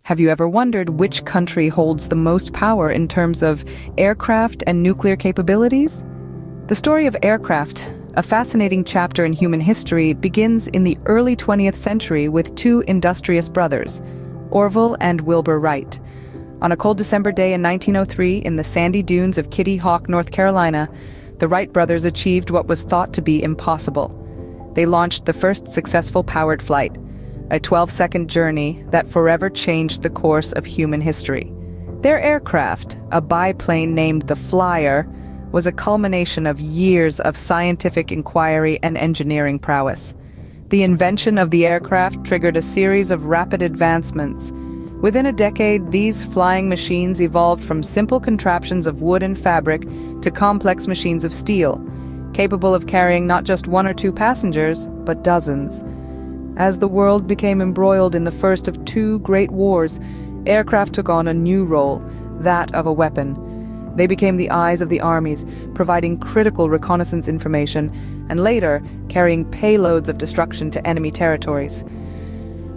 Have you ever wondered which country holds the most power in terms of aircraft and nuclear capabilities? The story of aircraft, a fascinating chapter in human history, begins in the early 20th century with two industrious brothers, Orville and Wilbur Wright. On a cold December day in 1903 in the sandy dunes of Kitty Hawk, North Carolina, the Wright brothers achieved what was thought to be impossible. They launched the first successful powered flight, a 12-second journey that forever changed the course of human history. Their aircraft, a biplane named the Flyer, was a culmination of years of scientific inquiry and engineering prowess. The invention of the aircraft triggered a series of rapid advancements. Within a decade, these flying machines evolved from simple contraptions of wood and fabric to complex machines of steel, capable of carrying not just one or two passengers, but dozens. As the world became embroiled in the first of two great wars, aircraft took on a new role, that of a weapon. They became the eyes of the armies, providing critical reconnaissance information, and later carrying payloads of destruction to enemy territories.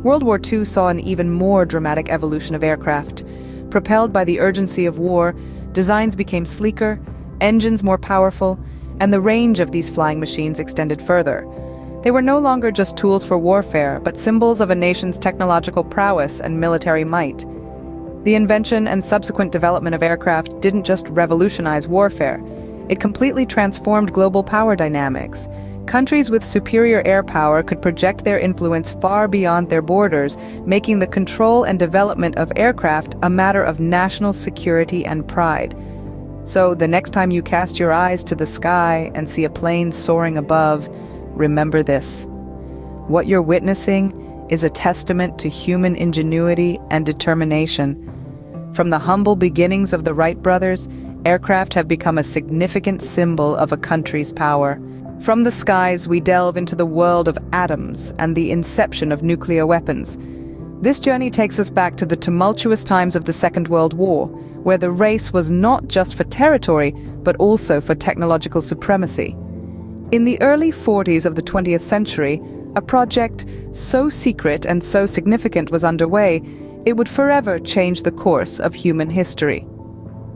World War II saw an even more dramatic evolution of aircraft. Propelled by the urgency of war, designs became sleeker, engines more powerful, and the range of these flying machines extended further. They were no longer just tools for warfare, but symbols of a nation's technological prowess and military might. The invention and subsequent development of aircraft didn't just revolutionize warfare. It completely transformed global power dynamics. Countries with superior air power could project their influence far beyond their borders, making the control and development of aircraft a matter of national security and pride. So, the next time you cast your eyes to the sky and see a plane soaring above, remember this. What you're witnessing is a testament to human ingenuity and determination. From the humble beginnings of the Wright brothers, aircraft have become a significant symbol of a country's power. From the skies, we delve into the world of atoms and the inception of nuclear weapons. This journey takes us back to the tumultuous times of the Second World War, where the race was not just for territory, but also for technological supremacy. In the early 40s of the 20th century, a project so secret and so significant was underway, it would forever change the course of human history.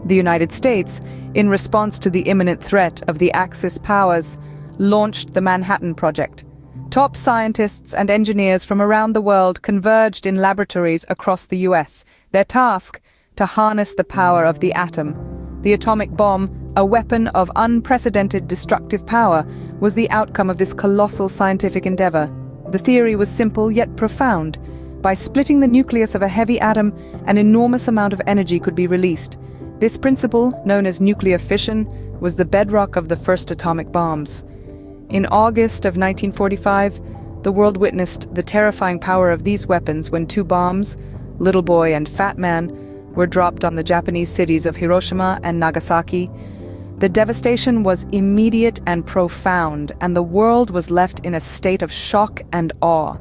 The United States, in response to the imminent threat of the Axis powers, launched the Manhattan Project. Top scientists and engineers from around the world converged in laboratories across the US, their task to harness the power of the atom. The atomic bomb, a weapon of unprecedented destructive power, was the outcome of this colossal scientific endeavor. The theory was simple yet profound. By splitting the nucleus of a heavy atom, an enormous amount of energy could be released. This principle, known as nuclear fission, was the bedrock of the first atomic bombs. In August of 1945, the world witnessed the terrifying power of these weapons when two bombs, Little Boy and Fat Man, were dropped on the Japanese cities of Hiroshima and Nagasaki. The devastation was immediate and profound, and the world was left in a state of shock and awe.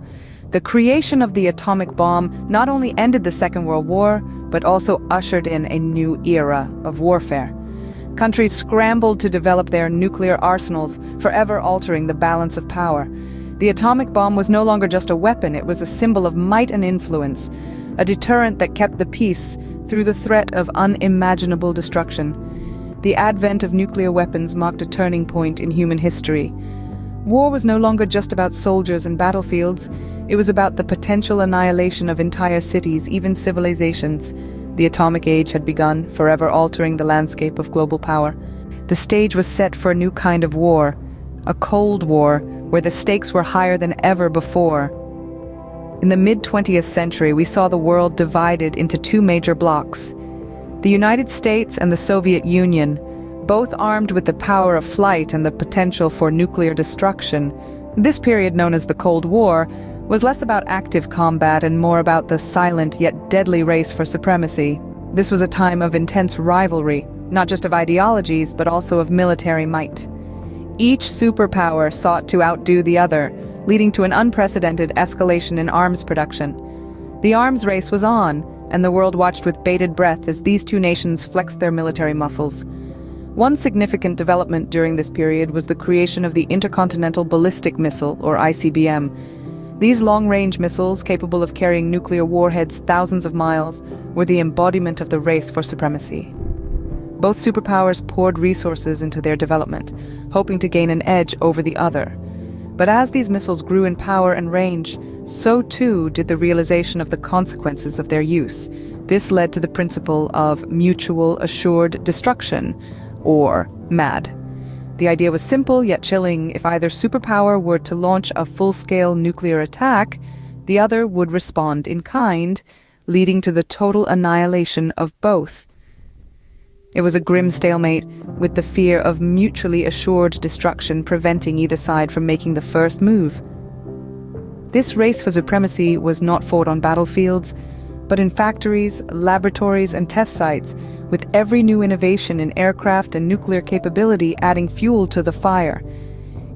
The creation of the atomic bomb not only ended the Second World War, but also ushered in a new era of warfare. Countries scrambled to develop their nuclear arsenals, forever altering the balance of power. The atomic bomb was no longer just a weapon, it was a symbol of might and influence, a deterrent that kept the peace through the threat of unimaginable destruction. The advent of nuclear weapons marked a turning point in human history. War was no longer just about soldiers and battlefields, it was about the potential annihilation of entire cities, even civilizations. The atomic age had begun, forever altering the landscape of global power. The stage was set for a new kind of war, a Cold War, where the stakes were higher than ever before. In the mid-20th century, we saw the world divided into two major blocs. The United States and the Soviet Union, both armed with the power of flight and the potential for nuclear destruction. This period, known as the Cold War, was less about active combat and more about the silent yet deadly race for supremacy. This was a time of intense rivalry, not just of ideologies, but also of military might. Each superpower sought to outdo the other, leading to an unprecedented escalation in arms production. The arms race was on, and the world watched with bated breath as these two nations flexed their military muscles. One significant development during this period was the creation of the Intercontinental Ballistic Missile, or ICBM. These long-range missiles, capable of carrying nuclear warheads thousands of miles, were the embodiment of the race for supremacy. Both superpowers poured resources into their development, hoping to gain an edge over the other. But as these missiles grew in power and range, so too did the realization of the consequences of their use. This led to the principle of mutual assured destruction, or MAD. The idea was simple yet chilling. If either superpower were to launch a full-scale nuclear attack, the other would respond in kind, leading to the total annihilation of both. It was a grim stalemate, with the fear of mutually assured destruction preventing either side from making the first move. This race for supremacy was not fought on battlefields, but in factories, laboratories, and test sites, with every new innovation in aircraft and nuclear capability adding fuel to the fire.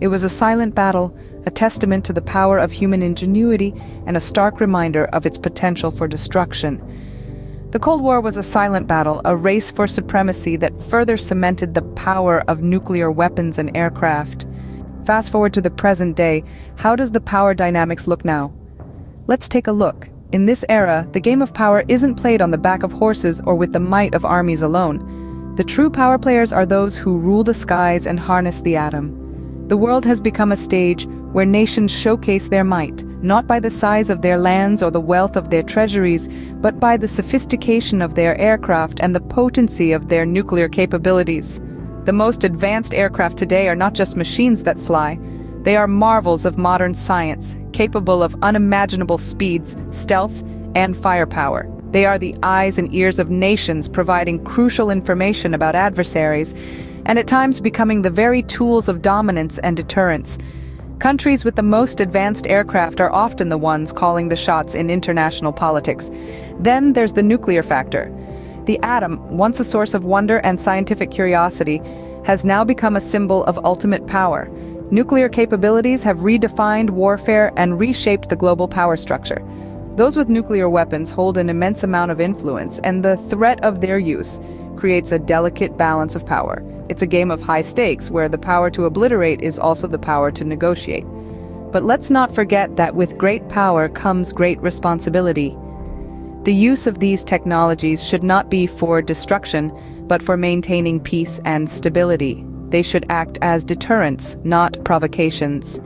It was a silent battle, a testament to the power of human ingenuity and a stark reminder of its potential for destruction. The Cold War was a silent battle, a race for supremacy that further cemented the power of nuclear weapons and aircraft. Fast forward to the present day, how does the power dynamics look now? Let's take a look. In this era, the game of power isn't played on the back of horses or with the might of armies alone. The true power players are those who rule the skies and harness the atom. The world has become a stage where nations showcase their might, not by the size of their lands or the wealth of their treasuries, but by the sophistication of their aircraft and the potency of their nuclear capabilities. The most advanced aircraft today are not just machines that fly. They are marvels of modern science, capable of unimaginable speeds, stealth, and firepower. They are the eyes and ears of nations, providing crucial information about adversaries, and at times becoming the very tools of dominance and deterrence. Countries with the most advanced aircraft are often the ones calling the shots in international politics. Then there's the nuclear factor. The atom, once a source of wonder and scientific curiosity, has now become a symbol of ultimate power. Nuclear capabilities have redefined warfare and reshaped the global power structure. Those with nuclear weapons hold an immense amount of influence, and the threat of their use creates a delicate balance of power. It's a game of high stakes, where the power to obliterate is also the power to negotiate. But let's not forget that with great power comes great responsibility. The use of these technologies should not be for destruction, but for maintaining peace and stability. They should act as deterrents, not provocations.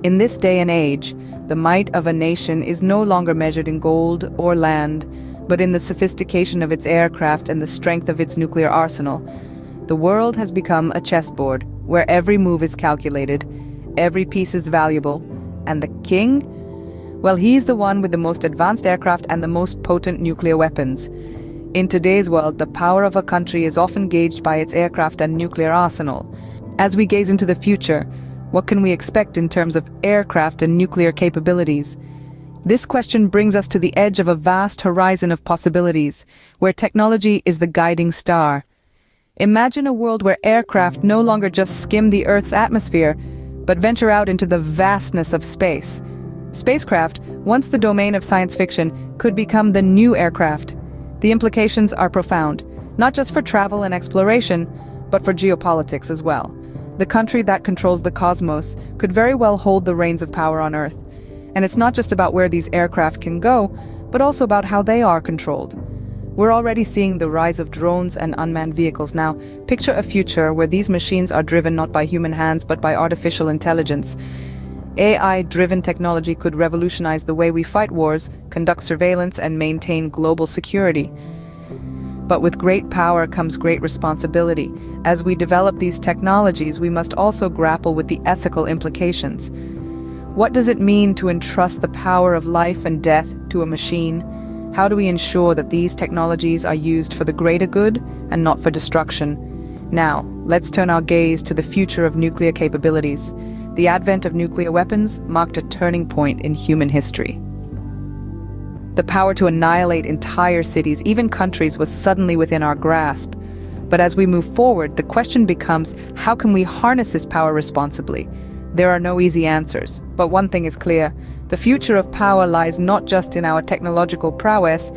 In this day and age, the might of a nation is no longer measured in gold or land, but in the sophistication of its aircraft and the strength of its nuclear arsenal. The world has become a chessboard, where every move is calculated, every piece is valuable, and the king? Well, he's the one with the most advanced aircraft and the most potent nuclear weapons. In today's world, the power of a country is often gauged by its aircraft and nuclear arsenal. As we gaze into the future, what can we expect in terms of aircraft and nuclear capabilities? This question brings us to the edge of a vast horizon of possibilities, where technology is the guiding star. Imagine a world where aircraft no longer just skim the Earth's atmosphere, but venture out into the vastness of space. Spacecraft, once the domain of science fiction, could become the new aircraft. The implications are profound, not just for travel and exploration, but for geopolitics as well. The country that controls the cosmos could very well hold the reins of power on Earth. And it's not just about where these aircraft can go, but also about how they are controlled. We're already seeing the rise of drones and unmanned vehicles now. Picture a future where these machines are driven not by human hands, but by artificial intelligence. AI-driven technology could revolutionize the way we fight wars, conduct surveillance, and maintain global security. But with great power comes great responsibility. As we develop these technologies, we must also grapple with the ethical implications. What does it mean to entrust the power of life and death to a machine? How do we ensure that these technologies are used for the greater good and not for destruction? Now, let's turn our gaze to the future of nuclear capabilities. The advent of nuclear weapons marked a turning point in human history. The power to annihilate entire cities, even countries, was suddenly within our grasp. But as we move forward, the question becomes, how can we harness this power responsibly? There are no easy answers, but one thing is clear. The future of power lies not just in our technological prowess,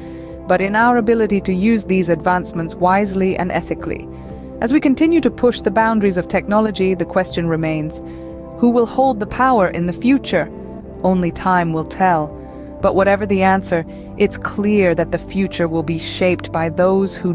but in our ability to use these advancements wisely and ethically. As we continue to push the boundaries of technology, the question remains, who will hold the power in the future? only time will tell. But whatever the answer, it's clear that the future will be shaped by those who